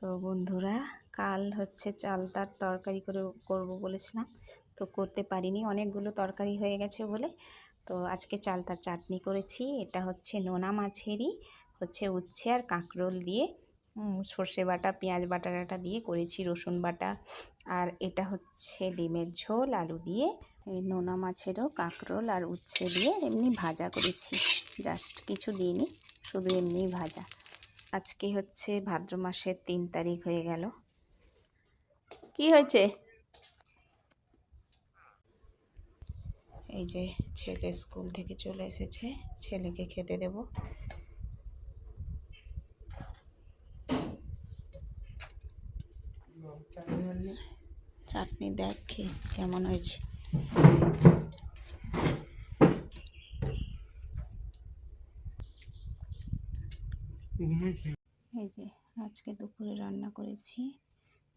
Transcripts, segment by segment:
তো বন্ধুরা, কাল হচ্ছে চালতার তরকারি করব বলেছিলাম, তো করতে পারিনি, অনেকগুলো তরকারি হয়ে গেছে বলে। তো আজকে চালতার চাটনি করেছি। এটা হচ্ছে নোনা মাছেরই হচ্ছে উচ্ছে আর কাঁকরোল দিয়ে সর্ষে বাটা পেঁয়াজ বাটা দিয়ে করেছি, রসুন বাটা। আর এটা হচ্ছে ডিমের ঝোল আলু দিয়ে। এই নোনা মাছেরও কাঁকরোল আর উচ্ছে দিয়ে এমনি ভাজা করেছি, জাস্ট কিছু দিইনি, শুধু এমনি ভাজা। আজকে হচ্ছে ভাদ্র মাসের 3 তারিখ হয়ে গেল। কি হয়েছে? এই যে ছেলে স্কুল থেকে চলে এসেছে, ছেলেকে খেতে দেব। চাটনি দেখ কেমন হয়েছে। এই যে আজকে দুপুরে রান্না করেছি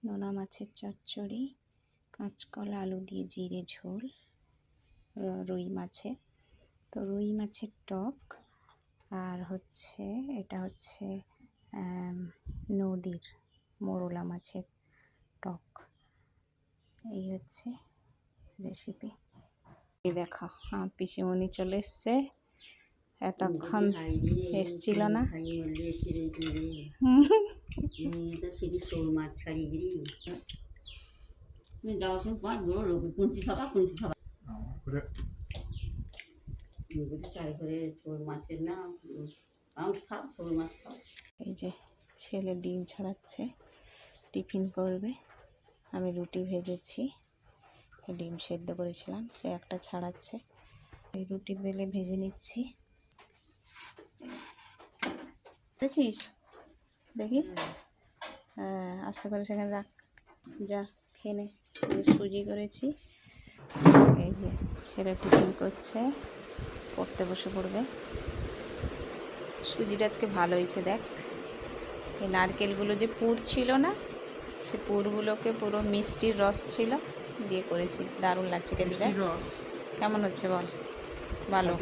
নোনা মাছের চচ্চড়ি, কাঁচকলা আলু দিয়ে জিরে ঝোল, রুই মাছের, তো রুই মাছের টক, আর হচ্ছে এটা হচ্ছে নদীর মোরলা মাছের টক। এই হচ্ছে রেসিপি। এই দেখো আমার পিসিমণি চলে এসছে, এতক্ষণ এসছিল না। এই যে ছেলে ডিম ছাড়াচ্ছে, টিফিন করবে। আমি রুটি ভেজেছি, ডিম সেদ্ধ করেছিলাম, সে একটা ছাড়াচ্ছে। এই রুটি বেলে ভেজে নিচ্ছি। বুঝেছিস? দেখি, হ্যাঁ আস্তে করে সেখানে রাখ, যা খেয়ে নে। সুজি করেছি। এই যে ছেলে টিফিন করছে, পড়তে বসে পড়বে। সুজিটা আজকে ভালো হয়েছে দেখ। এই নারকেলগুলো যে পুর ছিল না, সে পুরগুলোকে পুরো মিষ্টির রস ছিল দিয়ে করেছি, দারুণ লাগছে খেতে। দেখ কেমন হচ্ছে বল। ভালো।